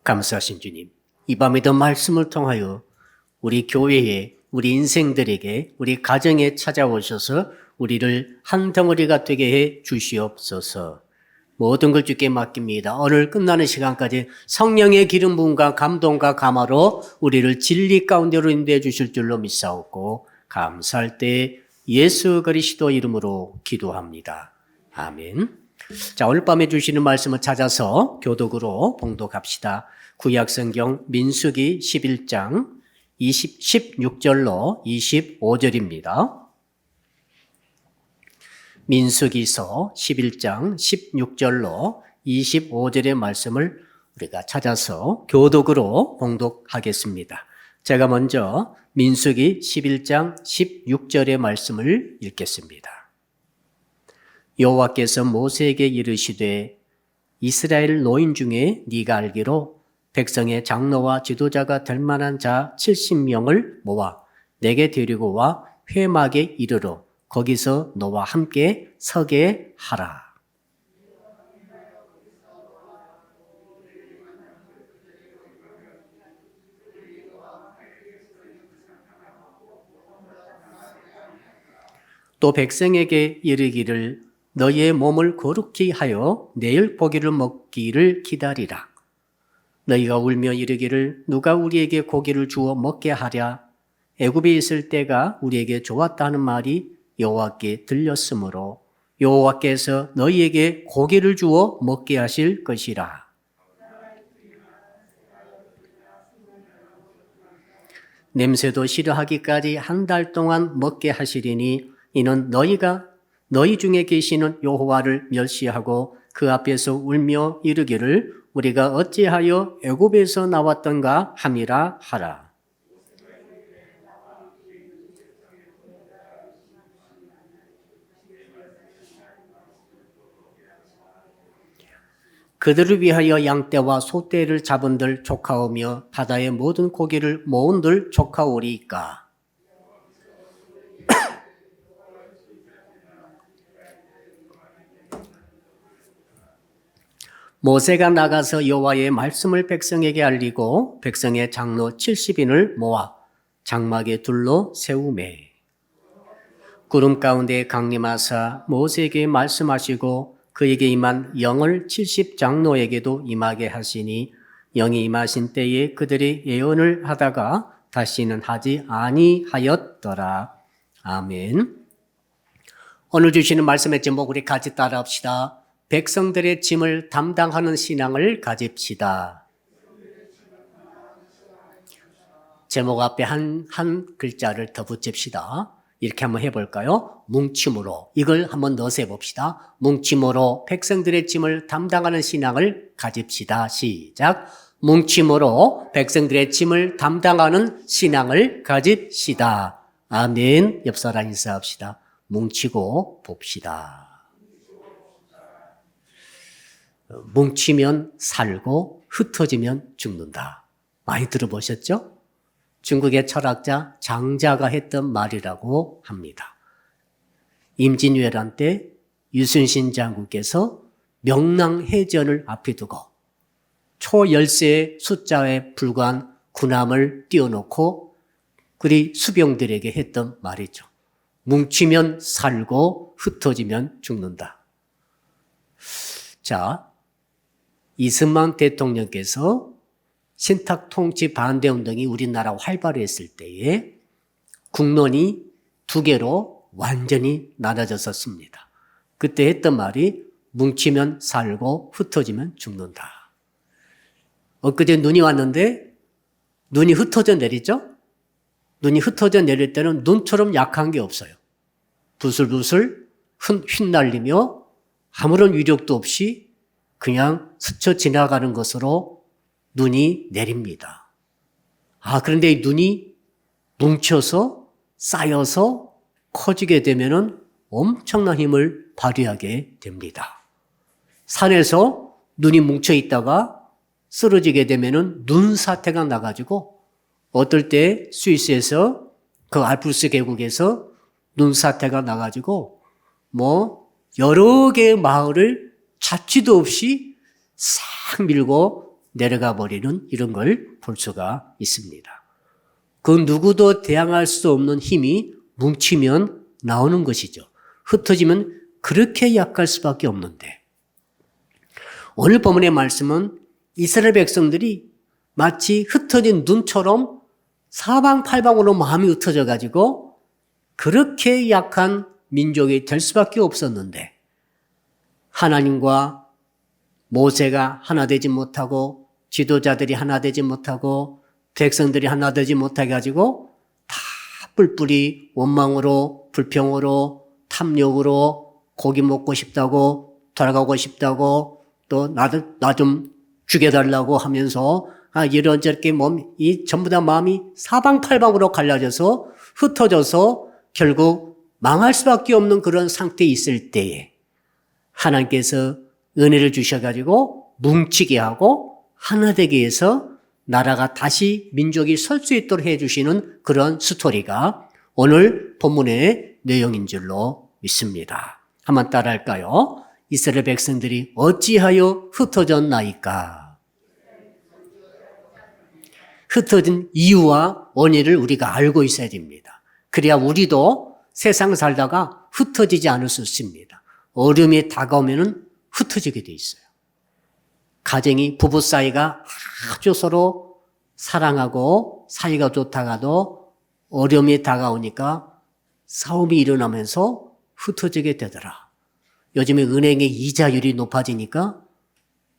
감사하신 주님, 이 밤에도 말씀을 통하여 우리 교회에, 우리 인생들에게, 우리 가정에 찾아오셔서 우리를 한 덩어리가 되게 해 주시옵소서. 모든 걸 주께 맡깁니다. 오늘 끝나는 시간까지 성령의 기름 부음과 감동과 감화로 우리를 진리 가운데로 인도해 주실 줄로 믿사옵고 감사할 때 예수 그리스도 이름으로 기도합니다. 아멘. 자, 오늘 밤에 주시는 말씀을 찾아서 교독으로 봉독합시다. 구약성경 민수기 11장 16절로 25절입니다. 민수기서 11장 16절로 25절의 말씀을 우리가 찾아서 교독으로 봉독하겠습니다. 제가 먼저 민수기 11장 16절의 말씀을 읽겠습니다. 여호와께서 모세에게 이르시되 이스라엘 노인 중에 네가 알기로 백성의 장로와 지도자가 될 만한 자 70명을 모아 내게 데리고 와 회막에 이르러 거기서 너와 함께 서게 하라. 또 백성에게 이르기를 너희의 몸을 거룩히 하여 내일 고기를 먹기를 기다리라. 너희가 울며 이르기를 누가 우리에게 고기를 주어 먹게 하랴. 애굽에 있을 때가 우리에게 좋았다는 말이 여호와께 들렸으므로 여호와께서 너희에게 고기를 주어 먹게 하실 것이라. 냄새도 싫어하기까지 한 달 동안 먹게 하시리니 이는 너희 중에 계시는 여호와를 멸시하고 그 앞에서 울며 이르기를 우리가 어찌하여 애굽에서 나왔던가 함이라 하라. 그들을 위하여 양떼와 소떼를 잡은들 조카오며 바다의 모든 고기를 모은들 조카오리이까. 모세가 나가서 여호와의 말씀을 백성에게 알리고 백성의 장로 70인을 모아 장막에 둘러 세우매. 구름 가운데 강림하사 모세에게 말씀하시고 그에게 임한 영을 70장로에게도 임하게 하시니 영이 임하신 때에 그들이 예언을 하다가 다시는 하지 아니하였더라. 아멘. 오늘 주시는 말씀의 제목 우리 같이 따라합시다. 백성들의 짐을 담당하는 신앙을 가집시다. 제목 앞에 한 글자를 더 붙입시다. 이렇게 한번 해볼까요? 뭉침으로. 이걸 한번 넣어서 해봅시다. 뭉침으로 백성들의 짐을 담당하는 신앙을 가집시다. 시작. 뭉침으로 백성들의 짐을 담당하는 신앙을 가집시다. 아멘. 옆사람 인사합시다. 뭉치고 봅시다. 뭉치면 살고 흩어지면 죽는다. 많이 들어보셨죠? 중국의 철학자 장자가 했던 말이라고 합니다. 임진왜란 때 유순신 장군께서 명랑해전을 앞에 두고 초10세의 숫자에 불과한 군함을 띄워놓고 그리 수병들에게 했던 말이죠. 뭉치면 살고 흩어지면 죽는다. 자, 이승만 대통령께서 신탁통치 반대운동이 우리나라 활발했을 때에 국론이 두 개로 완전히 나눠졌었습니다. 그때 했던 말이 뭉치면 살고 흩어지면 죽는다. 엊그제 눈이 왔는데 눈이 흩어져 내리죠? 눈이 흩어져 내릴 때는 눈처럼 약한 게 없어요. 부슬부슬 휘날리며 아무런 위력도 없이 그냥 스쳐 지나가는 것으로 눈이 내립니다. 그런데 이 눈이 뭉쳐서 쌓여서 커지게 되면은 엄청난 힘을 발휘하게 됩니다. 산에서 눈이 뭉쳐 있다가 쓰러지게 되면은 눈사태가 나가지고 어떨 때 스위스에서 그 알프스 계곡에서 눈사태가 나가지고 여러 개의 마을을 찾지도 없이 싹 밀고 내려가 버리는 이런 걸 볼 수가 있습니다. 그 누구도 대항할 수 없는 힘이 뭉치면 나오는 것이죠. 흩어지면 그렇게 약할 수밖에 없는데 오늘 본문의 말씀은 이스라엘 백성들이 마치 흩어진 눈처럼 사방팔방으로 마음이 흩어져 가지고 그렇게 약한 민족이 될 수밖에 없었는데 하나님과 모세가 하나 되지 못하고 지도자들이 하나 되지 못하고 백성들이 하나 되지 못해 가지고 다 뿔뿔이 원망으로 불평으로 탐욕으로 고기 먹고 싶다고 돌아가고 싶다고 또 나 좀 죽여달라고 하면서 이런저렇게 이 전부 다 마음이 사방팔방으로 갈라져서 흩어져서 결국 망할 수밖에 없는 그런 상태에 있을 때에 하나님께서 은혜를 주셔가지고 뭉치게 하고 하나 되게 해서 나라가 다시 민족이 설 수 있도록 해주시는 그런 스토리가 오늘 본문의 내용인 줄로 믿습니다. 한번 따라할까요? 이스라엘 백성들이 어찌하여 흩어졌나이까? 흩어진 이유와 원인을 우리가 알고 있어야 됩니다. 그래야 우리도 세상 살다가 흩어지지 않을 수 있습니다. 어려움이 다가오면 흩어지게 돼 있어요. 가정이 부부 사이가 아주 서로 사랑하고 사이가 좋다가도 어려움이 다가오니까 싸움이 일어나면서 흩어지게 되더라. 요즘에 은행의 이자율이 높아지니까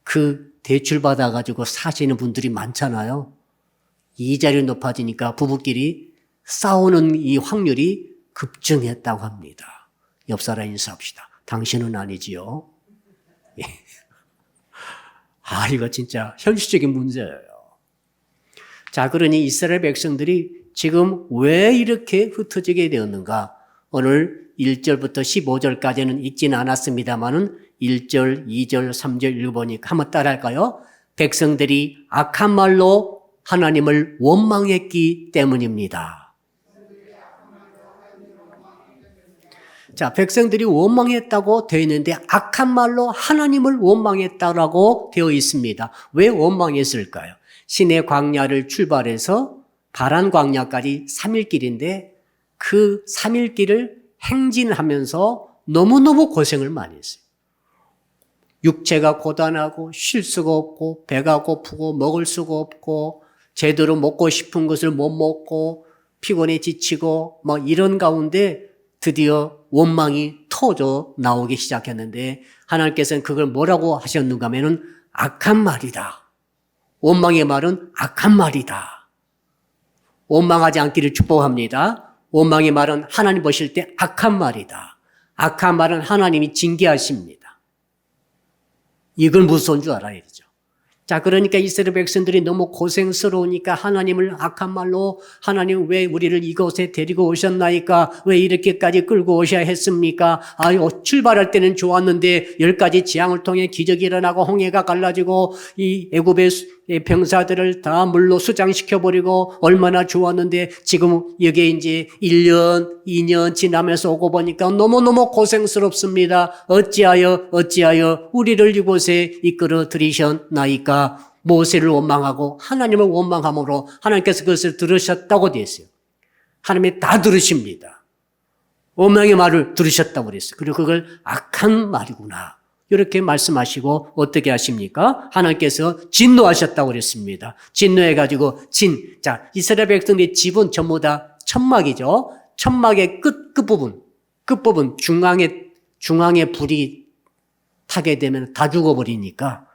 그 대출 받아가지고 사시는 분들이 많잖아요. 이자율이 높아지니까 부부끼리 싸우는 이 확률이 급증했다고 합니다. 옆 사람 인사합시다. 당신은 아니지요. 이거 진짜 현실적인 문제예요. 자, 그러니 이스라엘 백성들이 지금 왜 이렇게 흩어지게 되었는가? 오늘 1절부터 15절까지는 읽지는 않았습니다만은 1절, 2절, 3절 읽어보니까 한번 따라할까요? 백성들이 악한 말로 하나님을 원망했기 때문입니다. 자, 백성들이 원망했다고 되어 있는데 악한 말로 하나님을 원망했다라고 되어 있습니다. 왜 원망했을까요? 시내 광야를 출발해서 바란 광야까지 3일 길인데 그 3일 길을 행진하면서 너무너무 고생을 많이 했어요. 육체가 고단하고 쉴 수가 없고 배가 고프고 먹을 수가 없고 제대로 먹고 싶은 것을 못 먹고 피곤해 지치고 이런 가운데 드디어 원망이 터져 나오기 시작했는데 하나님께서는 그걸 뭐라고 하셨는가 하면은 악한 말이다. 원망의 말은 악한 말이다. 원망하지 않기를 축복합니다. 원망의 말은 하나님 보실 때 악한 말이다. 악한 말은 하나님이 징계하십니다. 이걸 무서운 줄 알아야 되죠. 자, 그러니까 이스라엘 백성들이 너무 고생스러우니까 하나님을 악한 말로 하나님 왜 우리를 이곳에 데리고 오셨나이까? 왜 이렇게까지 끌고 오셔야 했습니까? 출발할 때는 좋았는데 10가지 재앙을 통해 기적이 일어나고 홍해가 갈라지고 이 애굽의 병사들을 다 물로 수장시켜버리고 얼마나 좋았는데 지금 여기에 이제 1년, 2년 지나면서 오고 보니까 너무너무 고생스럽습니다. 어찌하여 우리를 이곳에 이끌어 들이셨나이까? 모세를 원망하고 하나님을 원망함으로 하나님께서 그것을 들으셨다고 되어 있어요. 하나님이 다 들으십니다. 원망의 말을 들으셨다고 그랬어요. 그리고 그걸 악한 말이구나. 이렇게 말씀하시고 어떻게 하십니까? 하나님께서 진노하셨다고 그랬습니다. 진노해가지고 자, 이스라엘 백성들의 집은 전부 다 천막이죠. 천막의 끝부분 중앙에 불이 타게 되면 다 죽어버리니까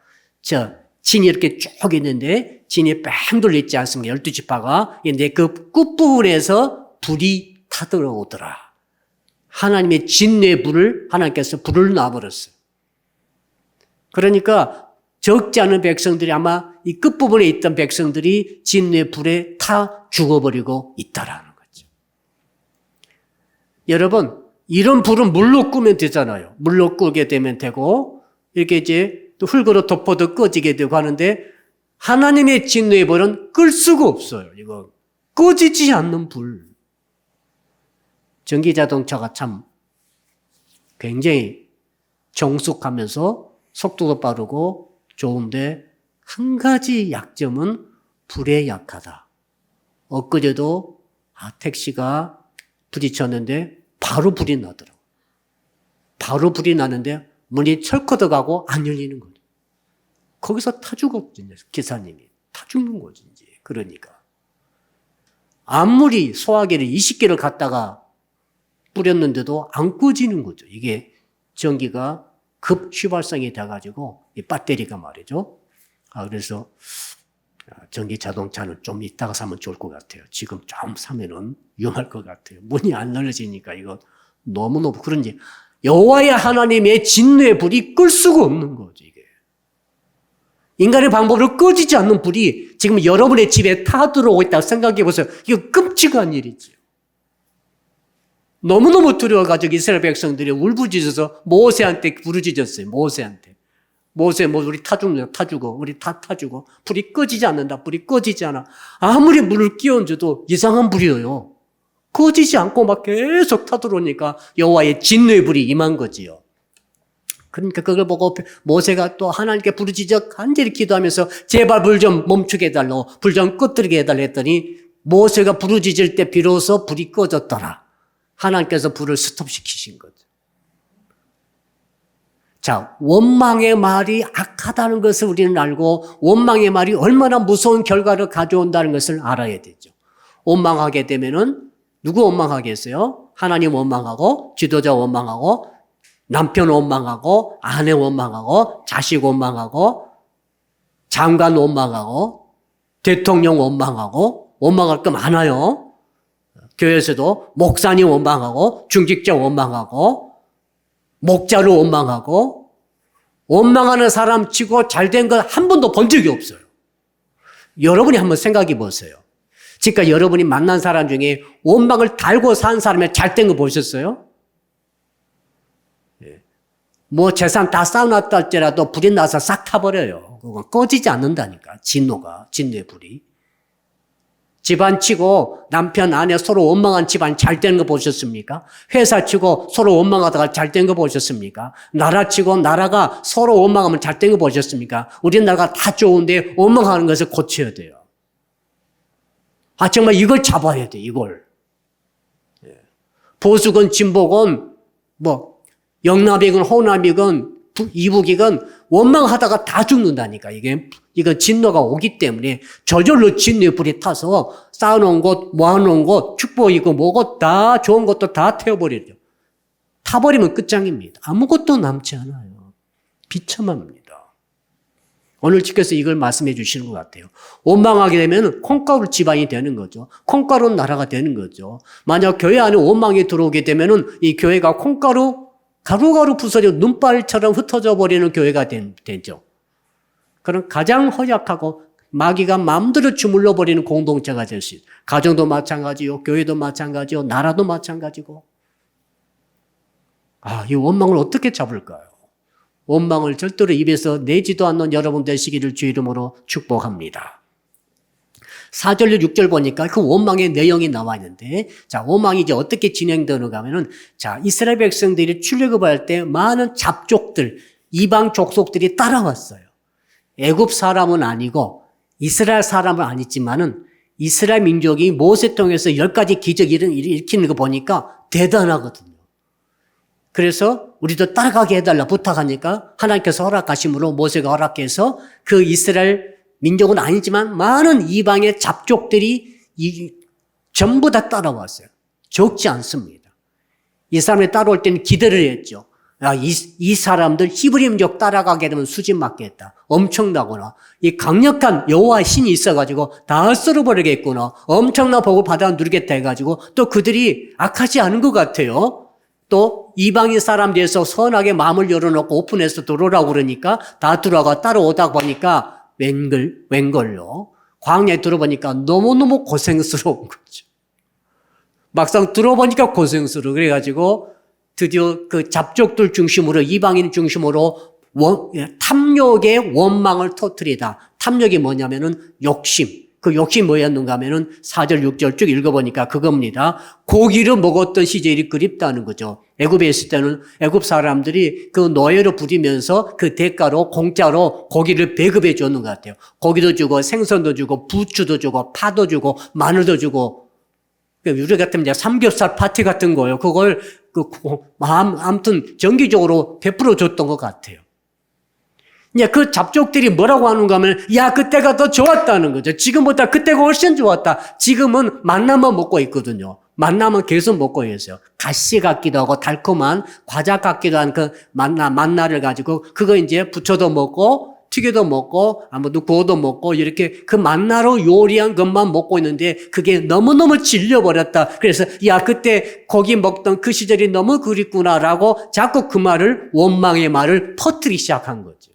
진이 이렇게 쭉 있는데 진이 뺑 돌려있지 않습니까? 12지파가. 근데 그 끝부분에서 불이 타들어오더라. 하나님의 진노의 불을 하나님께서 불을 놔버렸어요. 그러니까 적지 않은 백성들이 아마 이 끝부분에 있던 백성들이 진노의 불에 타 죽어버리고 있다라는 거죠. 여러분, 이런 불은 물로 끄면 되잖아요. 물로 끄게 되면 되고 이렇게 이제 또 흙으로 덮어도 꺼지게 되고 하는데 하나님의 진노의 불은 끌 수가 없어요. 이거 꺼지지 않는 불. 전기자동차가 참 굉장히 정숙하면서 속도도 빠르고 좋은데 한 가지 약점은 불에 약하다. 엊그제도 택시가 부딪혔는데 바로 불이 나더라고요. 바로 불이 나는데 문이 철커덕하고 안 열리는 거죠. 거기서 타 죽었거든요. 기사님이. 타 죽는 거지 이제. 그러니까. 아무리 소화기를 20개를 갖다가 뿌렸는데도 안 꺼지는 거죠. 이게 전기가 급 휘발성이 돼가지고 이 배터리가 말이죠. 그래서 전기 자동차는 좀 이따가 사면 좋을 것 같아요. 지금 좀 사면은 위험할 것 같아요. 문이 안 열려지니까 이거 너무너무 그런지 여호와의 하나님의 진노의 불이 끌 수가 없는 거죠. 이게 인간의 방법으로 꺼지지 않는 불이 지금 여러분의 집에 타 들어오고 있다고 생각해 보세요. 이거 끔찍한 일이죠. 너무너무 두려워가지고 이스라엘 백성들이 울부짖어서 모세한테 부르짖었어요. 모세한테. 모세, 우리 타 죽고, 우리 다 타 죽어. 불이 꺼지지 않는다. 불이 꺼지지 않아. 아무리 물을 끼얹어도 이상한 불이에요. 꺼지지 않고 막 계속 타들어오니까 여호와의 진노의 불이 임한 거지요. 그러니까 그걸 보고 모세가 또 하나님께 부르짖어 간절히 기도하면서 제발 불 좀 멈추게 해달라고, 불 좀 꺼뜨리게 해달라 했더니 모세가 부르짖을 때 비로소 불이 꺼졌더라. 하나님께서 불을 스톱시키신 거죠. 자, 원망의 말이 악하다는 것을 우리는 알고 원망의 말이 얼마나 무서운 결과를 가져온다는 것을 알아야 되죠. 원망하게 되면은 누구 원망하겠어요? 하나님 원망하고 지도자 원망하고 남편 원망하고 아내 원망하고 자식 원망하고 장관 원망하고 대통령 원망하고 원망할 거 많아요. 교회에서도 목사님 원망하고 중직자 원망하고 목자를 원망하고 원망하는 사람 치고 잘된 건 한 번도 본 적이 없어요. 여러분이 한번 생각해 보세요. 지금까지 여러분이 만난 사람 중에 원망을 달고 산 사람이 잘된 거 보셨어요? 뭐 재산 다 쌓아놨다 할지라도 불이 나서 싹 타버려요. 그건 꺼지지 않는다니까. 진노의 불이. 집안 치고 남편 아내 서로 원망한 집안 잘 되는 거 보셨습니까? 회사 치고 서로 원망하다가 잘 된 거 보셨습니까? 나라 치고 나라가 서로 원망하면 잘 된 거 보셨습니까? 우리나라가 다 좋은데 원망하는 것을 고쳐야 돼요. 정말 이걸 잡아야 돼, 이걸. 보수건, 진보건, 영남이건 호남이건 이북이건 원망하다가 다 죽는다니까. 이건 진노가 오기 때문에 저절로 진노의 불이 타서 쌓아놓은 것, 모아놓은 것, 축복이고 뭐고 다 좋은 것도 다 태워버리죠. 타버리면 끝장입니다. 아무것도 남지 않아요. 비참합니다. 오늘 주께서 이걸 말씀해 주시는 것 같아요. 원망하게 되면 콩가루 집안이 되는 거죠. 콩가루는 나라가 되는 거죠. 만약 교회 안에 원망이 들어오게 되면 이 교회가 콩가루 가루가루 부서져 눈발처럼 흩어져 버리는 교회가 되죠. 그럼 가장 허약하고 마귀가 마음대로 주물러 버리는 공동체가 될 수 있어요. 가정도 마찬가지요. 교회도 마찬가지요. 나라도 마찬가지고. 이 원망을 어떻게 잡을까요? 원망을 절대로 입에서 내지도 않는 여러분 되시기를 주 이름으로 축복합니다. 4절, 6절 보니까 그 원망의 내용이 나와 있는데, 자, 원망이 이제 어떻게 진행되는가 하면은, 자, 이스라엘 백성들이 출애굽할 때 많은 잡족들, 이방 족속들이 따라왔어요. 애굽 사람은 아니고, 이스라엘 사람은 아니지만은, 이스라엘 민족이 모세 통해서 10가지 기적을 일으키는 거 보니까 대단하거든요. 그래서 우리도 따라가게 해달라 부탁하니까 하나님께서 허락하심으로 모세가 허락해서 그 이스라엘 민족은 아니지만 많은 이방의 잡족들이 전부 다 따라왔어요. 적지 않습니다. 이 사람이 따라올 때는 기대를 했죠. 이 사람들 히브리 민족 따라가게 되면 수진 맞겠다. 엄청나구나. 이 강력한 여호와의 신이 있어가지고 다 쓸어버리겠구나. 엄청난 복을 받아 누리겠다 해가지고 또 그들이 악하지 않은 것 같아요. 또 이방인 사람들에서 선하게 마음을 열어놓고 오픈해서 들어오라고 그러니까 다 들어가 따라오다 보니까 웬걸요. 광야에 들어보니까 너무너무 고생스러운 거죠. 막상 들어보니까 고생스러워. 그래가지고 드디어 그 잡족들 중심으로 이방인 탐욕의 원망을 터뜨리다. 탐욕이 뭐냐면은 욕심. 그 욕심이 뭐였는가 하면은 4절, 6절 쭉 읽어보니까 그겁니다. 고기를 먹었던 시절이 그립다는 거죠. 애굽에 있을 때는 애굽 사람들이 그 노예로 부리면서 그 대가로 공짜로 고기를 배급해 줬는 것 같아요. 고기도 주고 생선도 주고 부추도 주고 파도 주고 마늘도 주고 우리 같으면 이제 삼겹살 파티 같은 거예요. 그걸 아무튼 정기적으로 베풀어 줬던 것 같아요. 이제 그 잡족들이 뭐라고 하는가 하면, 야, 그때가 더 좋았다는 거죠. 지금보다 그때가 훨씬 좋았다. 지금은 만나만 먹고 있거든요. 만나만 계속 먹고 있어요. 가시 같기도 하고 달콤한 과자 같기도 한 그 만나를 가지고 그거 이제 부쳐도 먹고 튀겨도 먹고 아무도 구워도 먹고 이렇게 그 만나로 요리한 것만 먹고 있는데 그게 너무너무 질려버렸다. 그래서 야, 그때 고기 먹던 그 시절이 너무 그립구나라고 자꾸 그 말을, 원망의 말을 퍼뜨리기 시작한 거죠.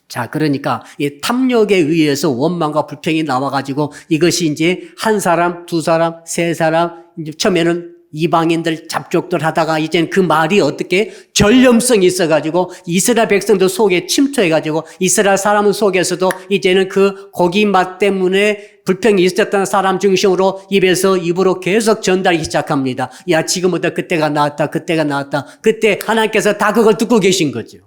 자, 그러니까 이 탐욕에 의해서 원망과 불평이 나와가지고 이것이 이제 한 사람, 두 사람, 세 사람, 이제 처음에는 이방인들, 잡족들 하다가 이제는 그 말이 어떻게 전염성이 있어가지고 이스라엘 백성들 속에 침투해가지고 이스라엘 사람 속에서도 이제는 그 고기 맛 때문에 불평이 있었던 사람 중심으로 입에서 입으로 계속 전달하기 시작합니다. 야, 지금부터 그때가 나았다, 그때가 나았다. 그때 하나님께서 다 그걸 듣고 계신 거죠.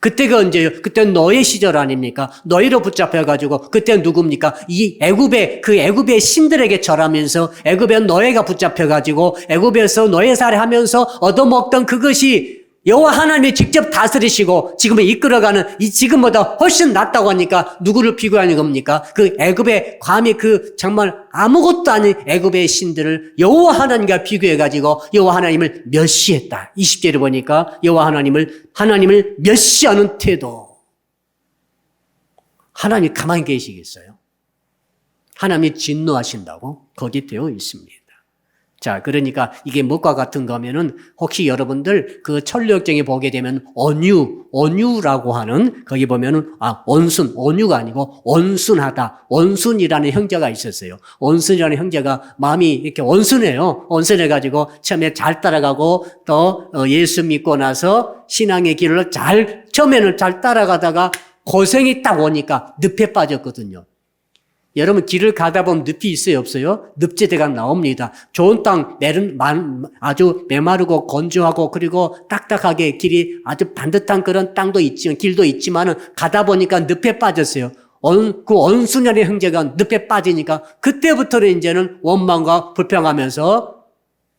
그때가 언제예요? 그때는 노예 시절 아닙니까? 노예로 붙잡혀가지고 그때 누굽니까? 이 애굽의 신들에게 절하면서 애굽의 노예가 붙잡혀가지고 애굽에서 노예살이 하면서 얻어먹던 그것이 여호와 하나님이 직접 다스리시고 지금은 이끌어가는 이 지금보다 훨씬 낫다고 하니까 누구를 비교하는 겁니까? 그 애굽의 감히 그 정말 아무것도 아닌 애굽의 신들을 여호와 하나님과 비교해가지고 여호와 하나님을 멸시했다. 20절에 보니까 여호와 하나님을 멸시하는 태도. 하나님이 가만히 계시겠어요? 하나님이 진노하신다고 거기 되어 있습니다. 자, 그러니까 이게 무엇과 같은 거면은 혹시 여러분들 그 천리역정에 보게 되면 온유라고 하는 거기 보면은 온유가 아니고 온순하다. 온순이라는 형제가 있었어요. 온순이라는 형제가 마음이 이렇게 온순해요. 온순해가지고 처음에 잘 따라가고 또 예수 믿고 나서 신앙의 길을 처음에는 잘 따라가다가 고생이 딱 오니까 늪에 빠졌거든요. 여러분 길을 가다 보면 늪이 있어요, 없어요? 늪지대가 나옵니다. 좋은 땅, 아주 메마르고 건조하고 그리고 딱딱하게 길이 아주 반듯한 그런 땅도 있지만, 길도 있지만은 가다 보니까 늪에 빠졌어요. 그 온순한 형제가 늪에 빠지니까 그때부터는 이제는 원망과 불평하면서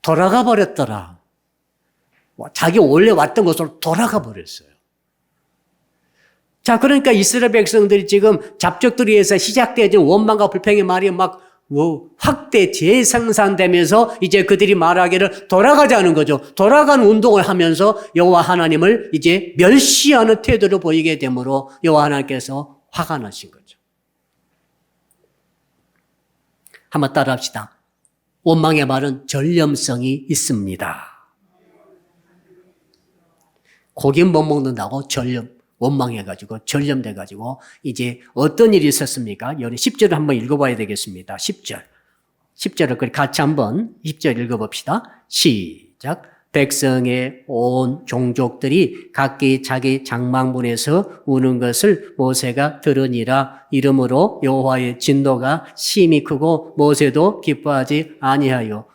돌아가 버렸더라. 자기 원래 왔던 곳으로 돌아가 버렸어요. 자, 그러니까 이스라엘 백성들이 지금 잡족들에 의해서 시작되어진 원망과 불평의 말이 막 확대 재생산되면서 이제 그들이 말하기를 돌아가자는 거죠. 돌아가는 운동을 하면서 여호와 하나님을 이제 멸시하는 태도를 보이게 되므로 여호와 하나님께서 화가 나신 거죠. 한번 따라합시다. 원망의 말은 전염성이 있습니다. 고기 못 먹는다고 원망해가지고 전염돼가지고 이제 어떤 일이 있었습니까? 여기 10절을 한번 읽어봐야 되겠습니다. 10절을 같이 한번 10절 읽어봅시다. 시작. 백성의 온 종족들이 각기 자기 장막문에서 우는 것을 모세가 들으니라. 이러므로 여호와의 진노가 심히 크고 모세도 기뻐하지 아니하여.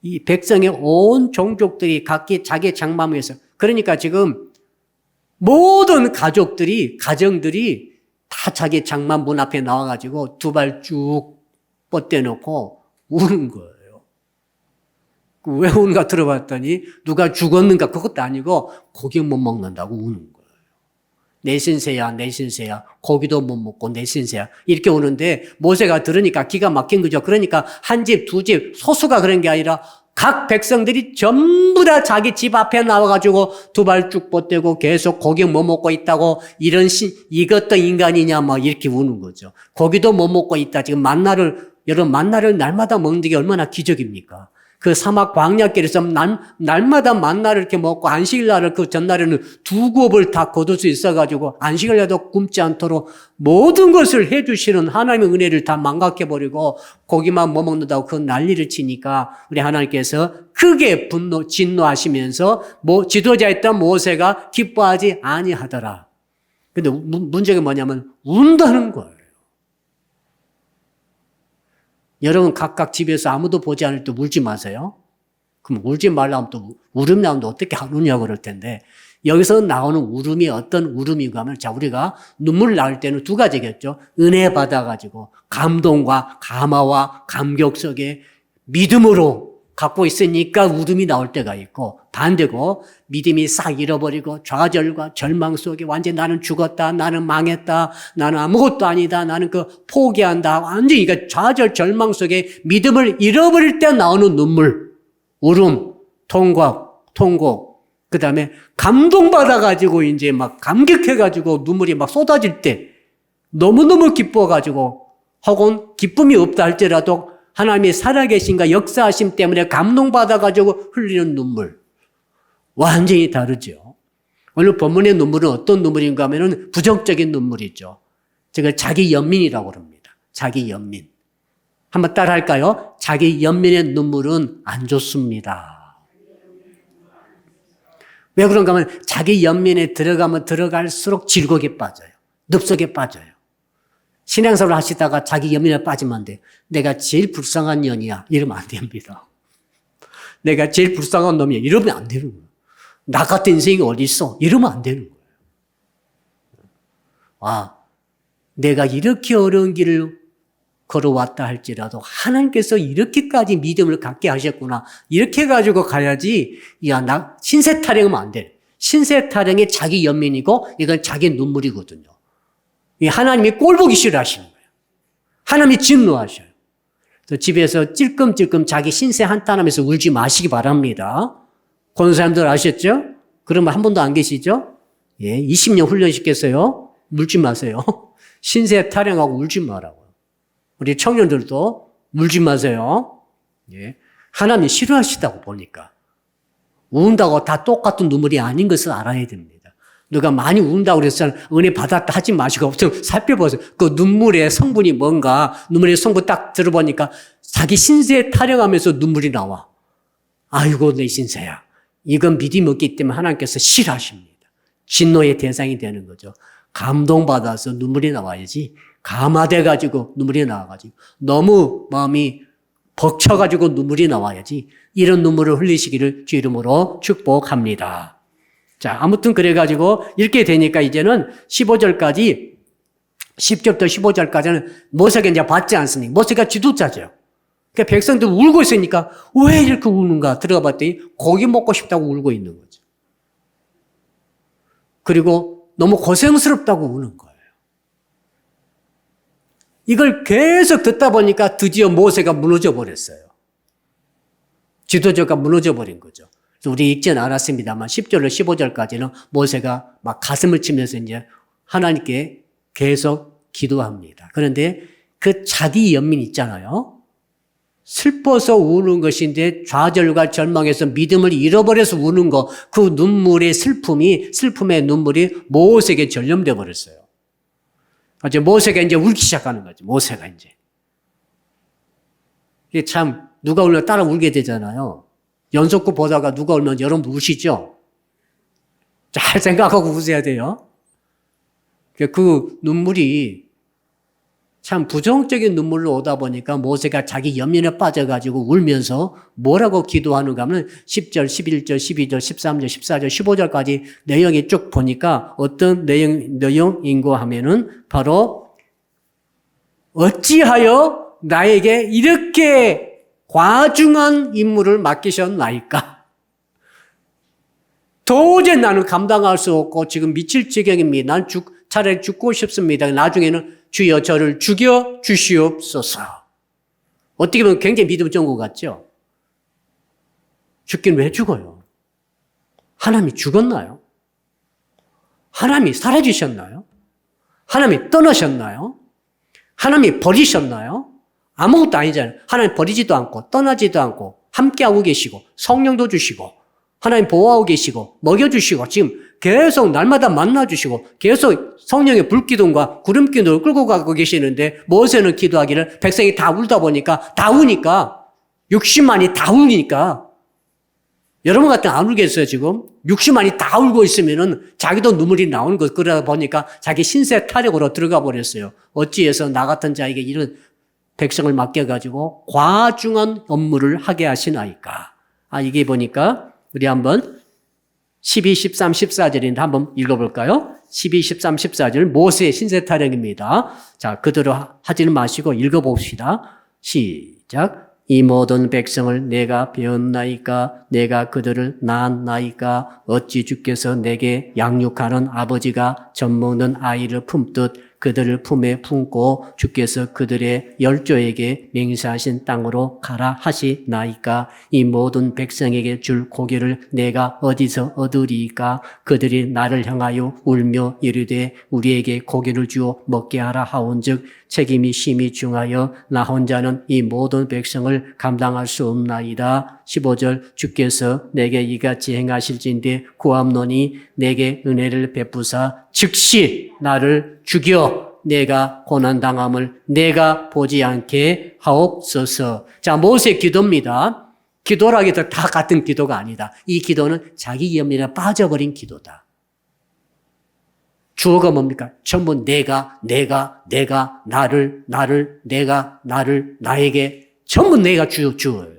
이 백성의 온 종족들이 각기 자기 장막문에서, 그러니까 지금 모든 가정들이 다 자기 장막 문 앞에 나와가지고 두 발 쭉 뻗대놓고 우는 거예요. 왜 우는가 들어봤더니 누가 죽었는가 그것도 아니고 고기 못 먹는다고 우는 거예요. 내 신세야 고기도 못 먹고 내 신세야 이렇게 우는데 모세가 들으니까 기가 막힌 거죠. 그러니까 한 집, 두 집, 소수가 그런 게 아니라 각 백성들이 전부 다 자기 집 앞에 나와가지고 두 발 쭉 뻗대고 계속 고기 못 먹고 있다고 이것도 인간이냐 막 이렇게 우는 거죠. 고기도 못 먹고 있다. 지금 여러분 만나를 날마다 먹는 게 얼마나 기적입니까? 그 사막 광야길에서 날마다 만나를 이렇게 먹고 안식일날을 그 전날에는 두 곱을 다 거둘 수 있어가지고 안식일날도 굶지 않도록 모든 것을 해주시는 하나님의 은혜를 다 망각해버리고 고기만 못 먹는다고 그 난리를 치니까 우리 하나님께서 크게 진노하시면서 지도자였던 모세가 기뻐하지 아니하더라. 근데 문제가 뭐냐면 운다는 거예요. 여러분 각각 집에서 아무도 보지 않을 때 울지 마세요. 그럼 울지 말라면 또 울음 나오는데 어떻게 안 우냐고 그럴 텐데 여기서 나오는 울음이 어떤 울음이고 하면 자 우리가 눈물 나올 때는 두 가지겠죠. 은혜 받아가지고 감동과 감화와 감격 속에 믿음으로 갖고 있으니까 울음이 나올 때가 있고 반대고 믿음이 싹 잃어버리고 좌절과 절망 속에 완전히 나는 죽었다, 나는 망했다, 나는 아무것도 아니다, 나는 포기한다. 완전히 그러니까 좌절 절망 속에 믿음을 잃어버릴 때 나오는 눈물, 울음, 통곡, 그 다음에 감동받아가지고 이제 막 감격해가지고 눈물이 막 쏟아질 때 너무너무 기뻐가지고 혹은 기쁨이 없다 할지라도 하나님이 살아계신가 역사하심 때문에 감동받아가지고 흘리는 눈물. 완전히 다르죠. 오늘 본문의 눈물은 어떤 눈물인가 하면은 부정적인 눈물이죠. 저걸 자기 연민이라고 합니다. 자기 연민. 한번 따라 할까요? 자기 연민의 눈물은 안 좋습니다. 왜 그런가 하면 자기 연민에 들어가면 들어갈수록 질곡에 빠져요. 늪속에 빠져요. 신앙생활을 하시다가 자기 연민에 빠지면 안 돼요. 내가 제일 불쌍한 년이야. 이러면 안 됩니다. 내가 제일 불쌍한 놈이야. 이러면 안 되는 거예요. 나 같은 인생이 어디 있어? 이러면 안 되는 거예요. 아, 내가 이렇게 어려운 길을 걸어왔다 할지라도 하나님께서 이렇게까지 믿음을 갖게 하셨구나. 이렇게 가지고 가야지. 야, 나 신세 타령하면 안 돼. 신세 타령이 자기 연민이고 이건 자기 눈물이거든요. 하나님이 꼴 보기 싫어하시는 거예요. 하나님이 진노하셔요. 그래서 집에서 찔끔찔끔 자기 신세 한탄하면서 울지 마시기 바랍니다. 그런 사람들 아셨죠? 그러면 한 번도 안 계시죠? 예, 20년 훈련시켰어요. 울지 마세요. 신세 타령하고 울지 말라고요. 우리 청년들도 울지 마세요. 예, 하나님이 싫어하시다고 보니까. 운다고 다 똑같은 눈물이 아닌 것을 알아야 됩니다. 누가 많이 운다고 그래서 은혜 받았다 하지 마시고 좀 살펴보세요. 그 눈물의 성분이 뭔가 눈물의 성분 딱 들어보니까 자기 신세에 타령하면서 눈물이 나와. 아이고 내 신세야. 이건 믿음이 없기 때문에 하나님께서 싫어하십니다. 진노의 대상이 되는 거죠. 감동받아서 눈물이 나와야지 감화돼가지고 눈물이 나와가지고 너무 마음이 벅쳐가지고 눈물이 나와야지 이런 눈물을 흘리시기를 주 이름으로 축복합니다. 자, 아무튼 그래가지고 이렇게 되니까 이제는 15절까지 10절부터 15절까지는 모세가 이제 받지 않습니까? 모세가 지도자죠. 그러니까 백성들 울고 있으니까 왜 이렇게 우는가 들어가 봤더니 고기 먹고 싶다고 울고 있는 거죠. 그리고 너무 고생스럽다고 우는 거예요. 이걸 계속 듣다 보니까 드디어 모세가 무너져 버렸어요. 지도자가 무너져 버린 거죠. 우리 읽지는 않았습니다만 10절로 15절까지는 모세가 막 가슴을 치면서 이제 하나님께 계속 기도합니다. 그런데 그 자기 연민 있잖아요. 슬퍼서 우는 것인데 좌절과 절망에서 믿음을 잃어버려서 우는 거, 그 눈물의 슬픔의 눈물이 모세에게 전염되어 버렸어요. 이제 모세가 이제 울기 시작하는 거죠. 모세가 이제. 이게 참 누가 울면 따라 울게 되잖아요. 연속극 보다가 누가 울면 여러분 우시죠? 잘 생각하고 우셔야 돼요. 그 눈물이 참 부정적인 눈물로 오다 보니까 모세가 자기 연민에 빠져가지고 울면서 뭐라고 기도하는가 하면 10절, 11절, 12절, 13절, 14절, 15절까지 내용이 쭉 보니까 어떤 내용인고 하면은 바로 어찌하여 나에게 이렇게 과중한 임무를 맡기셨나이까? 도저히 나는 감당할 수 없고 지금 미칠 지경입니다. 난 차라리 죽고 싶습니다. 나중에는 주여 저를 죽여 주시옵소서. 어떻게 보면 굉장히 믿음 좋은 것 같죠? 죽긴 왜 죽어요? 하나님이 죽었나요? 하나님이 사라지셨나요? 하나님이 떠나셨나요? 하나님이 버리셨나요? 아무것도 아니잖아요. 하나님 버리지도 않고 떠나지도 않고 함께하고 계시고 성령도 주시고 하나님 보호하고 계시고 먹여주시고 지금 계속 날마다 만나주시고 계속 성령의 불기둥과 구름기둥을 끌고 가고 계시는데 모세는 기도하기를 백성이 다 울다 보니까 다 우니까 60만이 다 우니까 여러분 같으면 안 울겠어요, 지금? 60만이 다 울고 있으면은 자기도 눈물이 나오는 것, 그러다 보니까 자기 신세 타령으로 들어가 버렸어요. 어찌해서 나 같은 자에게 이런 백성을 맡겨가지고 과중한 업무를 하게 하시나이까. 이게 보니까 우리 한번 12, 13, 14절인데 한번 읽어볼까요? 12, 13, 14절 모세의 신세 타령입니다. 자, 그대로 하지는 마시고 읽어봅시다. 시작. 이 모든 백성을 내가 배웠나이까 내가 그들을 낳았나이까 어찌 주께서 내게 양육하는 아버지가 젖먹는 아이를 품듯 그들을 품에 품고 주께서 그들의 열조에게 맹세하신 땅으로 가라 하시나이까 이 모든 백성에게 줄 고기를 내가 어디서 얻으리이까 그들이 나를 향하여 울며 이르되 우리에게 고기를 주어 먹게 하라 하온즉 책임이 심히 중하여 나 혼자는 이 모든 백성을 감당할 수 없나이다. 15절 주께서 내게 이같이 행하실진대 구함노니 내게 은혜를 베푸사 즉시 나를 죽여 내가 고난당함을 내가 보지 않게 하옵소서. 자, 모세의 기도입니다. 기도라고 해도 다 같은 기도가 아니다. 이 기도는 자기 염려에 빠져버린 기도다. 주어가 뭡니까? 전부 내가, 나를, 나에게 전부 내가 주어예요.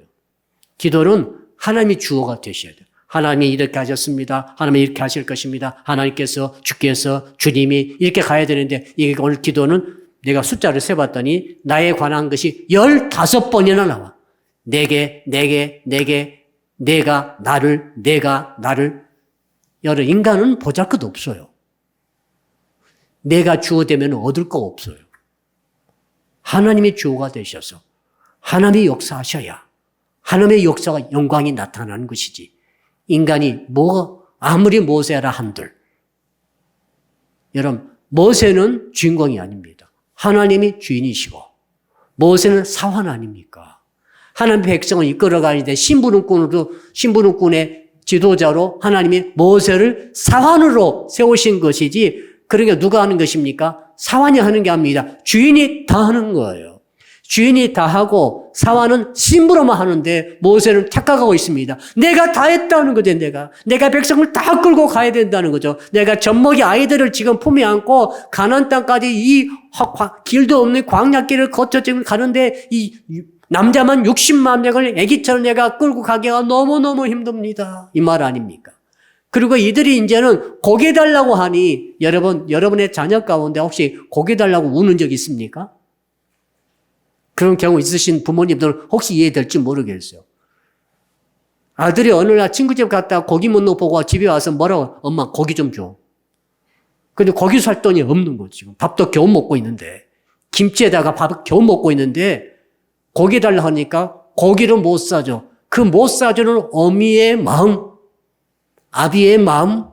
기도는 하나님이 주어가 되셔야 돼요. 하나님이 이렇게 하셨습니다. 하나님이 이렇게 하실 것입니다. 하나님께서, 주께서, 주님이 이렇게 가야 되는데 이게 오늘 기도는 내가 숫자를 세봤더니 나에 관한 것이 15번이나 나와. 내가, 나를. 여러 인간은 보잘것 없어요. 내가 주어 되면 얻을 거 없어요. 하나님이 주어가 되셔서 하나님이 역사하셔야 하나님의 역사가 영광이 나타나는 것이지. 인간이 아무리 모세라 한들. 여러분, 모세는 주인공이 아닙니다. 하나님이 주인이시고 모세는 사환 아닙니까? 하나님의 백성을 이끌어가는데 신부름꾼의 지도자로 하나님이 모세를 사환으로 세우신 것이지 그러니까 누가 하는 것입니까? 사환이 하는 게 아닙니다. 주인이 다 하는 거예요. 주인이 다 하고 사환은 심부름만 하는데 모세는 착각하고 있습니다. 내가 다 했다는 거죠. 내가 백성을 다 끌고 가야 된다는 거죠. 내가 젖먹이 아이들을 지금 품에 안고 가나안 땅까지 이 길도 없는 광야길을 거쳐 지금 가는데 이 남자만 60만 명을 아기처럼 내가 끌고 가기가 너무너무 힘듭니다. 이 말 아닙니까? 그리고 이들이 이제는 고기 달라고 하니 여러분의 자녀 가운데 혹시 고기 달라고 우는 적 있습니까? 그런 경우 있으신 부모님들은 혹시 이해될지 모르겠어요. 아들이 어느 날 친구 집 갔다가 고기 먹는 거 보고 집에 와서 뭐라고 엄마 고기 좀 줘. 근데 고기 살 돈이 없는 거지. 지금 밥도 겨우 먹고 있는데 김치에다가 밥을 겨우 먹고 있는데 고기 달라 하니까 고기를 못 사줘. 그 못 사주는 어미의 마음, 아비의 마음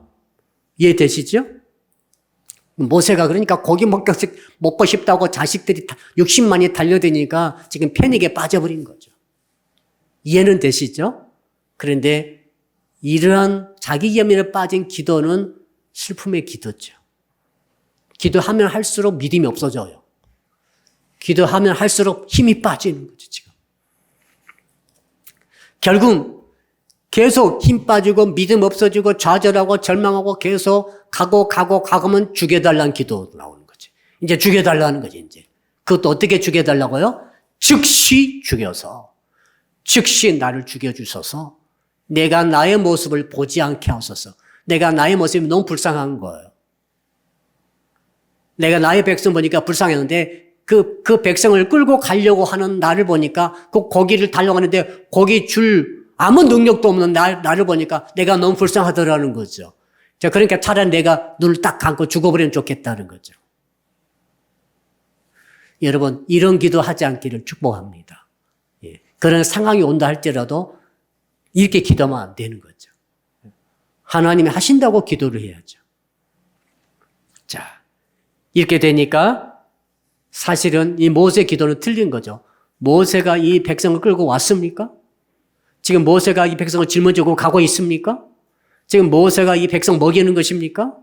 이해되시죠? 모세가 그러니까 고기 먹고 싶다고 자식들이 60만이 달려드니까 지금 패닉에 빠져버린 거죠. 이해는 되시죠? 그런데 이러한 자기 염려에 빠진 기도는 슬픔의 기도죠. 기도하면 할수록 믿음이 없어져요. 기도하면 할수록 힘이 빠지는 거죠, 지금. 결국 계속 힘 빠지고 믿음 없어지고 좌절하고 절망하고 계속 가고면 죽여달라는 기도 나오는 거지. 이제 죽여달라는 거지, 이제. 그것도 어떻게 죽여달라고요? 즉시 죽여서, 즉시 나를 죽여주셔서 내가 나의 모습을 보지 않게 하소서. 내가 나의 모습이 너무 불쌍한 거예요. 내가 나의 백성 보니까 불쌍했는데 그 백성을 끌고 가려고 하는 나를 보니까 그 고기를 달라고 하는데 고기 줄 아무 능력도 없는 나를 보니까 내가 너무 불쌍하더라는 거죠. 자, 그러니까 차라리 내가 눈을 딱 감고 죽어버리면 좋겠다는 거죠. 여러분, 이런 기도 하지 않기를 축복합니다. 예. 그런 상황이 온다 할지라도 이렇게 기도하면 안 되는 거죠. 하나님이 하신다고 기도를 해야죠. 자, 이렇게 되니까 사실은 이 모세 기도는 틀린 거죠. 모세가 이 백성을 끌고 왔습니까? 지금 모세가 이 백성을 짊어지고 가고 있습니까? 지금 모세가 이 백성 먹이는 것입니까?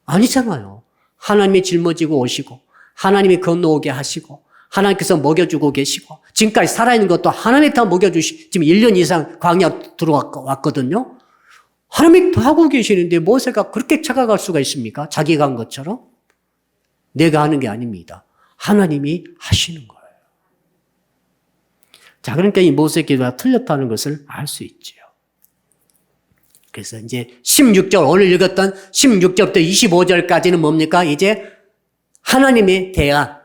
아니잖아요. 하나님이 짊어지고 오시고 하나님이 건너오게 하시고 하나님께서 먹여주고 계시고 지금까지 살아있는 것도 하나님이 다 먹여주시 지금 1년 이상 광야 들어왔거든요. 하나님이 다 하고 계시는데 모세가 그렇게 착각할 수가 있습니까? 자기가 한 것처럼? 내가 하는 게 아닙니다. 하나님이 하시는 거예요. 자, 그러니까 이 모세 기도가 틀렸다는 것을 알 수 있죠. 그래서 이제 16절, 오늘 읽었던 16절부터 25절까지는 뭡니까? 이제 하나님의 대안.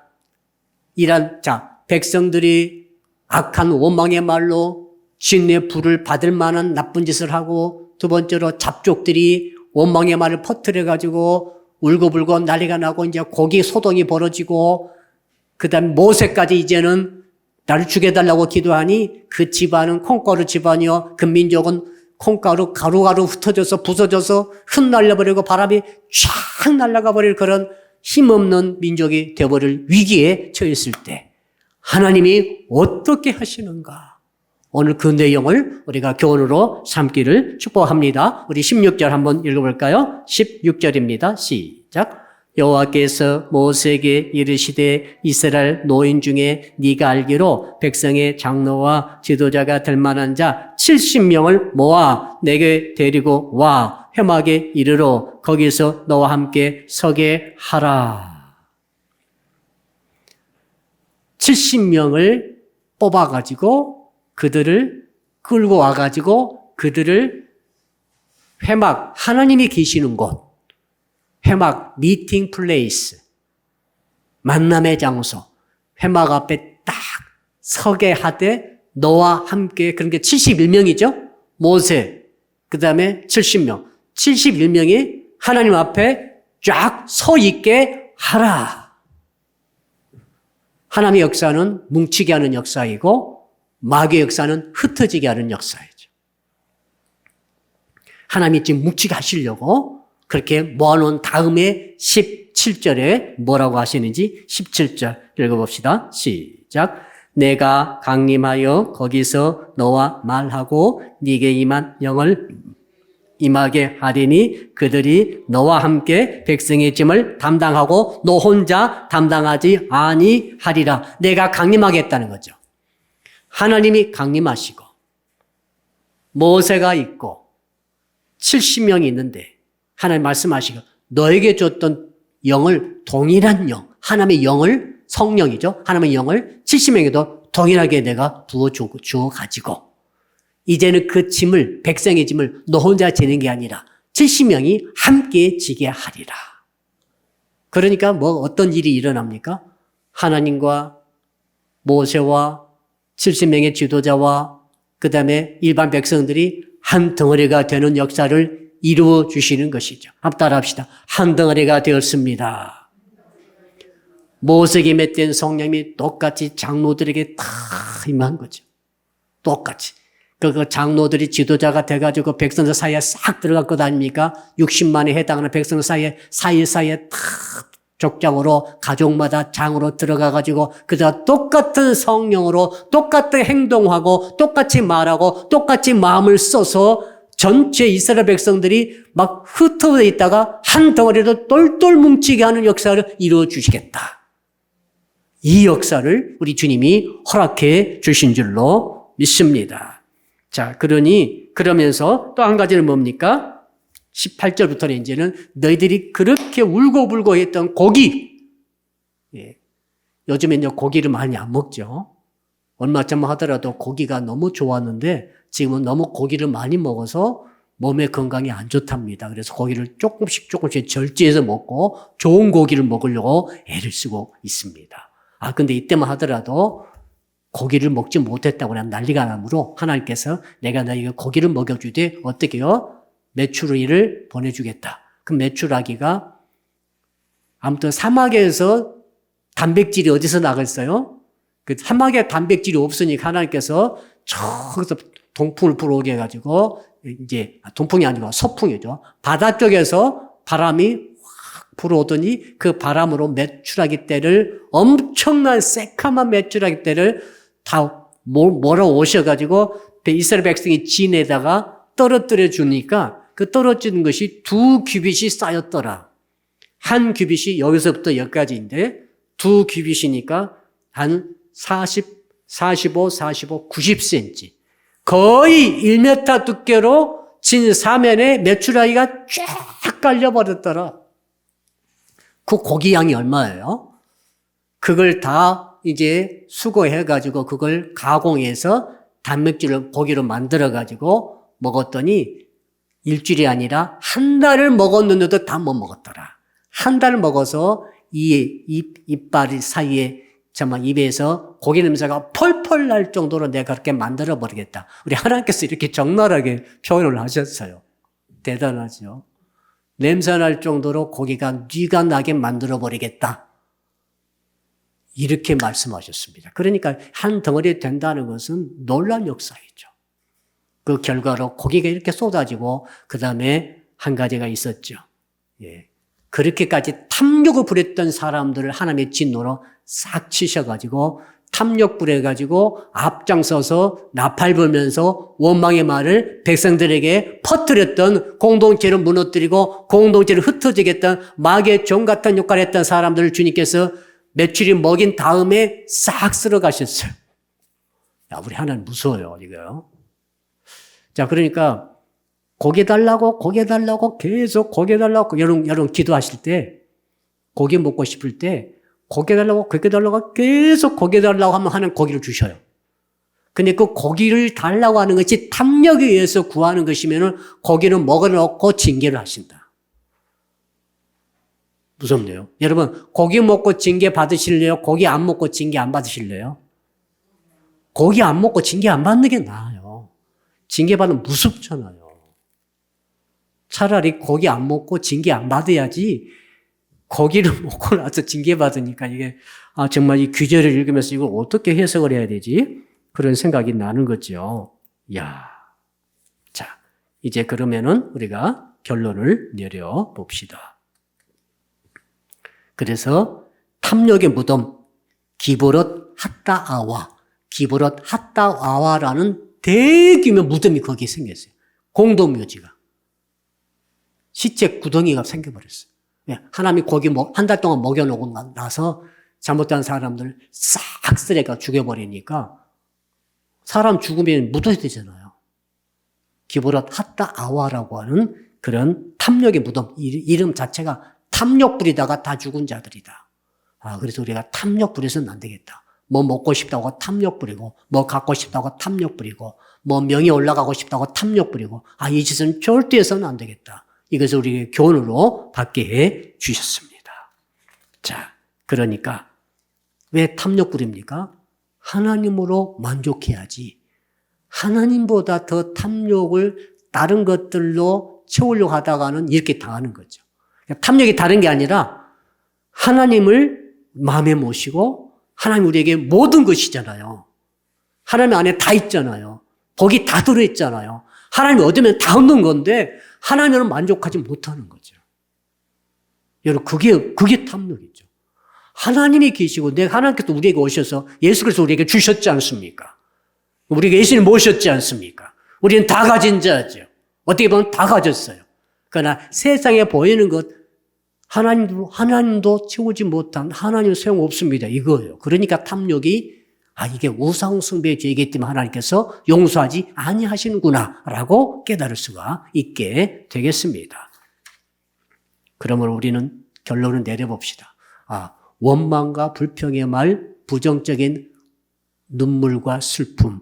자, 백성들이 악한 원망의 말로 진의 불을 받을 만한 나쁜 짓을 하고, 두 번째로 잡족들이 원망의 말을 퍼뜨려가지고 울고불고 난리가 나고 이제 고기 소동이 벌어지고, 그 다음에 모세까지 이제는 나를 죽여달라고 기도하니 그 집안은 콩가루 집안이요. 그 민족은 콩가루 가루가루 흩어져서 부서져서 흩날려버리고 바람이 쫙 날아가 버릴 그런 힘없는 민족이 되어버릴 위기에 처했을 때 하나님이 어떻게 하시는가? 오늘 그 내용을 우리가 교훈으로 삼기를 축복합니다. 우리 16절 한번 읽어볼까요? 16절입니다. 시작. 여호와께서 모세에게 이르시되 이스라엘 노인 중에 네가 알기로 백성의 장로와 지도자가 될 만한 자 70명을 모아 내게 데리고 와 회막에 이르러 거기서 너와 함께 서게 하라. 70명을 뽑아가지고 그들을 끌고 와가지고 그들을 회막, 하나님이 계시는 곳, 회막 미팅 플레이스, 만남의 장소, 회막 앞에 딱 서게 하되 너와 함께, 그런 게 71명이죠? 모세, 그 다음에 70명. 71명이 하나님 앞에 쫙 서 있게 하라. 하나님의 역사는 뭉치게 하는 역사이고 마귀의 역사는 흩어지게 하는 역사이죠. 하나님이 지금 뭉치게 하시려고 그렇게 모아놓은 다음에 17절에 뭐라고 하시는지 17절 읽어봅시다. 시작. 내가 강림하여 거기서 너와 말하고 네게 임한 영을 임하게 하리니 그들이 너와 함께 백성의 짐을 담당하고 너 혼자 담당하지 아니하리라. 내가 강림하겠다는 거죠. 하나님이 강림하시고 모세가 있고 70명이 있는데 하나님 말씀하시고 너에게 줬던 영을 동일한 영, 하나님의 영을 성령이죠. 하나님의 영을 70명에도 동일하게 내가 주어가지고 이제는 그 짐을, 백성의 짐을 너 혼자 지는 게 아니라 70명이 함께 지게 하리라. 그러니까 뭐 어떤 일이 일어납니까? 하나님과 모세와 70명의 지도자와 그 다음에 일반 백성들이 한 덩어리가 되는 역사를 이루어 주시는 것이죠. 한번 따라합시다. 한 덩어리가 되었습니다. 모세에게 맺된 성령이 똑같이 장로들에게 다 임한 거죠. 똑같이. 그 장로들이 지도자가 돼가지고 백성들 사이에 싹 들어갈 것 아닙니까? 60만에 해당하는 백성들 사이에 다 족장으로 가족마다 장으로 들어가가지고 그들과 똑같은 성령으로 똑같은 행동하고 똑같이 말하고 똑같이 마음을 써서 전체 이스라엘 백성들이 막 흩어져 있다가 한 덩어리로 똘똘 뭉치게 하는 역사를 이루어 주시겠다. 이 역사를 우리 주님이 허락해 주신 줄로 믿습니다. 자, 그러면서 또 한 가지는 뭡니까? 18절부터는 이제는 너희들이 그렇게 울고불고 했던 고기. 예. 요즘에 이제 고기를 많이 안 먹죠. 얼마 전만 하더라도 고기가 너무 좋았는데 지금은 너무 고기를 많이 먹어서 몸의 건강이 안 좋답니다. 그래서 고기를 조금씩 절제해서 먹고 좋은 고기를 먹으려고 애를 쓰고 있습니다. 근데 이때만 하더라도 고기를 먹지 못했다고 하면 난리가 나므로 하나님께서 내가 너희에게 고기를 먹여주되 어떻게요? 메추라기를 보내주겠다. 그 메추라기가 아무튼 사막에서 단백질이 어디서 나겠어요? 그 사막에 단백질이 없으니까 하나님께서 저기서 동풍을 불어오게 해가지고 이제 동풍이 아니고 서풍이죠. 바다 쪽에서 바람이 확 불어오더니 그 바람으로 메추라기 떼를 엄청난 새카만 메추라기 떼를 다 몰아오셔가지고 이스라엘 백성이 진에다가 떨어뜨려 주니까 그 떨어지는 것이 2규빗이 쌓였더라. 한 규빗이 여기서부터 여기까지인데 2규빗이니까 한 45, 90cm. 거의 1m 두께로 진 사면에 메추라기가 쫙 깔려버렸더라. 그 고기 양이 얼마예요? 그걸 다 이제 수거해가지고 그걸 가공해서 단백질을 고기로 만들어가지고 먹었더니 일주일이 아니라 한 달을 먹었는데도 다 못 먹었더라. 한 달 먹어서 이빨 사이에 정말 입에서 고기 냄새가 펄펄 날 정도로 내가 그렇게 만들어 버리겠다. 우리 하나님께서 이렇게 적나라하게 표현을 하셨어요. 대단하죠. 냄새 날 정도로 고기가 뉘가 나게 만들어 버리겠다. 이렇게 말씀하셨습니다. 그러니까 한 덩어리 된다는 것은 놀라운 역사이죠. 그 결과로 고기가 이렇게 쏟아지고 그 다음에 한 가지가 있었죠. 예. 그렇게까지 탐욕을 부렸던 사람들을 하나님의 진노로 싹 치셔가지고 탐욕 부려가지고 앞장서서 나팔 불면서 원망의 말을 백성들에게 퍼뜨렸던, 공동체를 무너뜨리고 공동체를 흩어지게 했던 마귀의 종 같은 역할을 했던 사람들을 주님께서 며칠이 먹인 다음에 싹 쓸어 가셨어요. 야, 우리 하나님 무서워요, 이거요. 자, 그러니까 고기 달라고 계속 고기 달라고 여러분 기도하실 때 고기 먹고 싶을 때 고기 달라고 계속 고기 달라고 하면 하나님 고기를 주셔요. 근데 그 고기를 달라고 하는 것이 탐욕에 의해서 구하는 것이면은 고기는 먹어놓고 징계를 하신다. 무섭네요. 여러분, 고기 먹고 징계 받으실래요? 고기 안 먹고 징계 안 받으실래요? 고기 안 먹고 징계 안 받는 게 나아요. 징계 받으면 무섭잖아요. 차라리 고기 안 먹고 징계 안 받아야지, 고기를 먹고 나서 징계 받으니까 이게, 정말 이 규제를 읽으면서 이걸 어떻게 해석을 해야 되지? 그런 생각이 나는 거죠. 자, 이제 그러면은 우리가 결론을 내려 봅시다. 그래서 탐욕의 무덤, 기브롯 핫다아와라는 대규모 무덤이 거기에 생겼어요. 공동묘지가. 시체 구덩이가 생겨버렸어요. 하나님이 고기 한 달 동안 먹여놓고 나서 잘못한 사람들 싹 쓰레가 죽여버리니까 사람 죽으면 묻어야 되잖아요. 기브롯 핫다아와라고 하는 그런 탐욕의 무덤, 이름 자체가 탐욕 부리다가 다 죽은 자들이다. 그래서 우리가 탐욕 부려서는 안 되겠다. 뭐 먹고 싶다고 탐욕 부리고, 뭐 갖고 싶다고 탐욕 부리고, 뭐 명예 올라가고 싶다고 탐욕 부리고, 이 짓은 절대 해서는 안 되겠다. 이것을 우리에게 교훈으로 받게 해 주셨습니다. 자, 그러니까 왜 탐욕 부립니까? 하나님으로 만족해야지. 하나님보다 더 탐욕을 다른 것들로 채우려고 하다가는 이렇게 당하는 거죠. 탐욕이 다른 게 아니라 하나님을 마음에 모시고 하나님 우리에게 모든 것이잖아요. 하나님 안에 다 있잖아요. 거기 다 들어있잖아요. 하나님이 얻으면 다 얻는 건데 하나님은 만족하지 못하는 거죠. 여러분, 그게 탐욕이죠. 하나님이 계시고 하나님께서 우리에게 오셔서 예수 그리스도 우리에게 주셨지 않습니까? 우리에게 예수님 모셨지 않습니까? 우리는 다 가진 자죠. 어떻게 보면 다 가졌어요. 그러나 세상에 보이는 것, 하나님도 채우지 못한 하나님 소용없습니다. 이거예요. 그러니까 탐욕이 이게 우상숭배의 죄이기 때문에 하나님께서 용서하지 아니하시는구나 라고 깨달을 수가 있게 되겠습니다. 그러므로 우리는 결론을 내려봅시다. 원망과 불평의 말, 부정적인 눈물과 슬픔,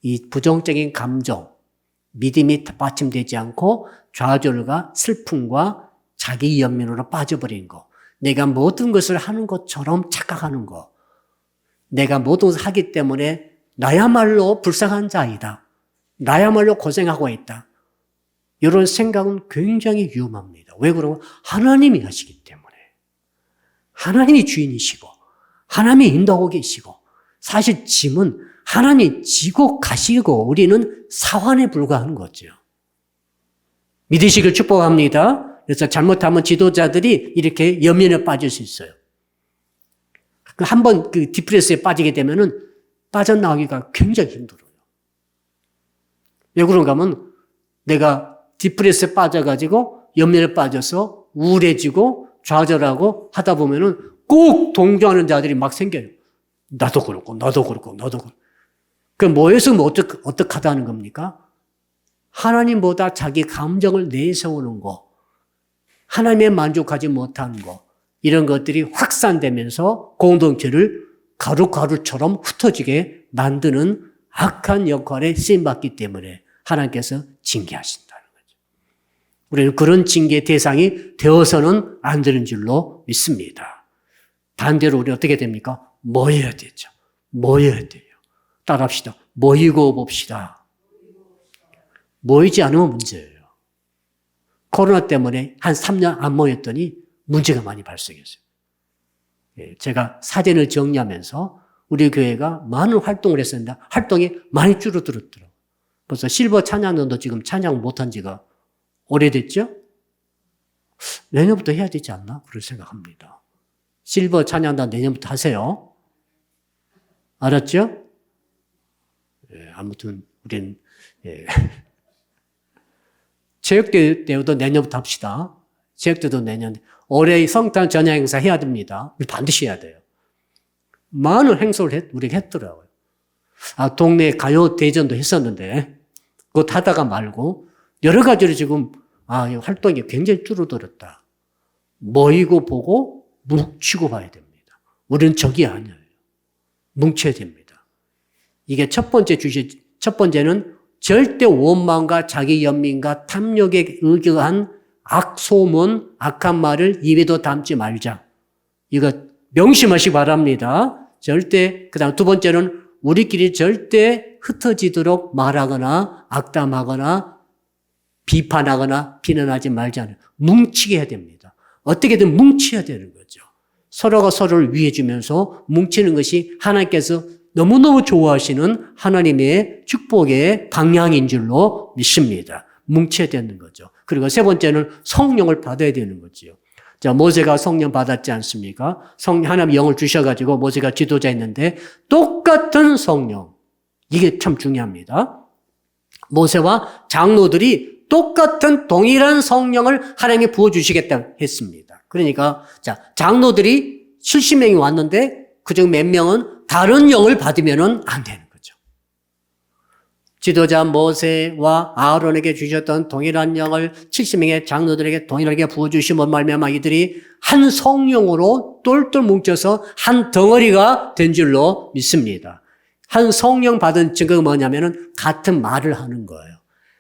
이 부정적인 감정, 믿음이 받침되지 않고 좌절과 슬픔과 자기 연민으로 빠져버린 거, 내가 모든 것을 하는 것처럼 착각하는 거, 내가 모든 것을 하기 때문에 나야말로 불쌍한 자이다. 나야말로 고생하고 있다. 이런 생각은 굉장히 위험합니다. 왜 그러면 하나님이 하시기 때문에. 하나님이 주인이시고 하나님이 인도하고 계시고 사실 짐은 하나님이 지고 가시고 우리는 사환에 불과한 거죠. 믿으시길 축복합니다. 그래서 잘못하면 지도자들이 이렇게 연민에 빠질 수 있어요. 한번 그 디프레스에 빠지게 되면은 빠져나오기가 굉장히 힘들어요. 왜 그런가 하면 내가 디프레스에 빠져가지고 연민에 빠져서 우울해지고 좌절하고 하다 보면은 꼭 동조하는 자들이 막 생겨요. 나도 그렇고, 나도 그렇고, 나도 그렇고. 그 모여서 뭐 어떡하다는 겁니까? 하나님보다 자기 감정을 내세우는 거, 하나님에 만족하지 못하는 거, 이런 것들이 확산되면서 공동체를 가루가루처럼 흩어지게 만드는 악한 역할에 쓰임받기 때문에 하나님께서 징계하신다는 거죠. 우리는 그런 징계의 대상이 되어서는 안 되는 줄로 믿습니다. 반대로 우리 어떻게 됩니까? 모여야 되죠. 모여야 돼요. 따라합시다. 모이고 봅시다. 모이지 않으면 문제예요. 코로나 때문에 한 3년 안 모였더니 문제가 많이 발생했어요. 제가 사진을 정리하면서 우리 교회가 많은 활동을 했었는데 활동이 많이 줄어들었더라고요. 벌써 실버 찬양단도 지금 찬양 못한 지가 오래됐죠? 내년부터 해야 되지 않나? 그런 생각합니다. 실버 찬양단 내년부터 하세요. 알았죠? 아무튼 우리는 체육대회 때도 내년부터 합시다. 체육대회도 내년. 올해 성탄 전야 행사 해야 됩니다. 우리 반드시 해야 돼요. 많은 행사를 우리가 했더라고요. 동네 가요 대전도 했었는데 그거 하다가 말고 여러 가지로 지금 활동이 굉장히 줄어들었다. 모이고 보고 뭉치고 봐야 됩니다. 우리는 적이 아니에요. 뭉쳐야 됩니다. 이게 첫 번째는 절대 원망과 자기 연민과 탐욕에 의거한 악소문, 악한 말을 입에도 담지 말자. 이거 명심하시기 바랍니다. 절대. 그다음 두 번째는 우리끼리 절대 흩어지도록 말하거나 악담하거나 비판하거나 비난하지 말자. 뭉치게 해야 됩니다. 어떻게든 뭉쳐야 되는 거죠. 서로가 서로를 위해주면서 뭉치는 것이 하나님께서 너무너무 좋아하시는 하나님의 축복의 방향인 줄로 믿습니다. 뭉쳐야 되는 거죠. 그리고 세 번째는 성령을 받아야 되는 거죠. 자, 모세가 성령 받았지 않습니까? 하나님 영을 주셔가지고 모세가 지도자였는데 똑같은 성령. 이게 참 중요합니다. 모세와 장로들이 똑같은 동일한 성령을 하나님이 부어주시겠다 했습니다. 그러니까, 자, 장로들이 70명이 왔는데 그중 몇 명은 다른 영을 받으면 안 되는 거죠. 지도자 모세와 아론에게 주셨던 동일한 영을 70명의 장로들에게 동일하게 부어주시면 말미암아 이들이 한 성령으로 똘똘 뭉쳐서 한 덩어리가 된 줄로 믿습니다. 한 성령 받은 증거가 뭐냐면은 같은 말을 하는 거예요.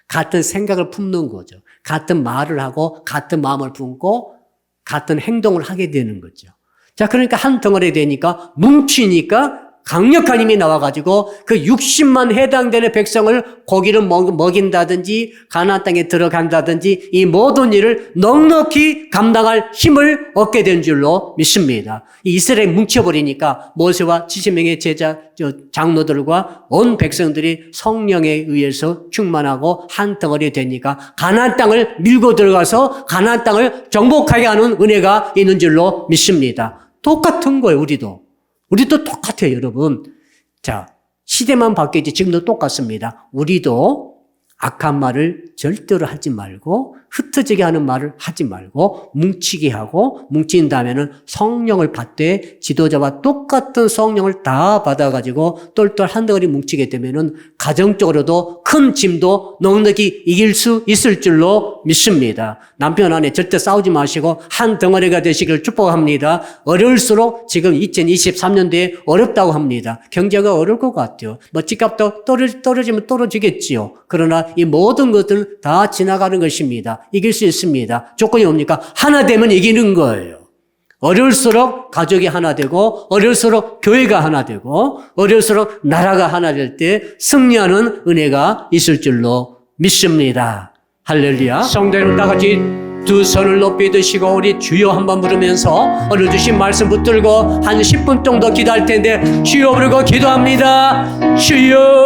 같은 생각을 품는 거죠. 같은 말을 하고 같은 마음을 품고 같은 행동을 하게 되는 거죠. 자, 그러니까 한 덩어리 되니까 뭉치니까 강력한 힘이 나와가지고 그 60만 해당되는 백성을 고기를 먹인다든지 가나안 땅에 들어간다든지 이 모든 일을 넉넉히 감당할 힘을 얻게 된 줄로 믿습니다. 이 이스라엘이 뭉쳐버리니까 모세와 70명의 장로들과 온 백성들이 성령에 의해서 충만하고 한 덩어리 되니까 가나안 땅을 밀고 들어가서 가나안 땅을 정복하게 하는 은혜가 있는 줄로 믿습니다. 똑같은 거예요, 우리도 똑같아요, 여러분. 자, 시대만 바뀌었지 지금도 똑같습니다. 우리도 악한 말을 절대로 하지 말고 흩어지게 하는 말을 하지 말고 뭉치게 하고 뭉친 다음에는 성령을 받되 지도자와 똑같은 성령을 다 받아가지고 똘똘 한 덩어리 뭉치게 되면은 가정적으로도 큰 짐도 넉넉히 이길 수 있을 줄로 믿습니다. 남편 아내 절대 싸우지 마시고 한 덩어리가 되시길 축복합니다. 어려울수록 지금 2023년도에 어렵다고 합니다. 경제가 어려울 것 같아요. 뭐 집값도 떨어지면 떨어지겠지요. 그러나 이 모든 것들은 다 지나가는 것입니다. 이길 수 있습니다. 조건이 뭡니까? 하나 되면 이기는 거예요. 어려울수록 가족이 하나 되고 어려울수록 교회가 하나 되고 어려울수록 나라가 하나 될 때 승리하는 은혜가 있을 줄로 믿습니다. 할렐루야. 성도여러분 다 같이 두 손을 높이 드시고 우리 주여 한번 부르면서 오늘 주신 말씀 붙들고 한 10분 정도 기도할 텐데 주여 부르고 기도합니다. 주여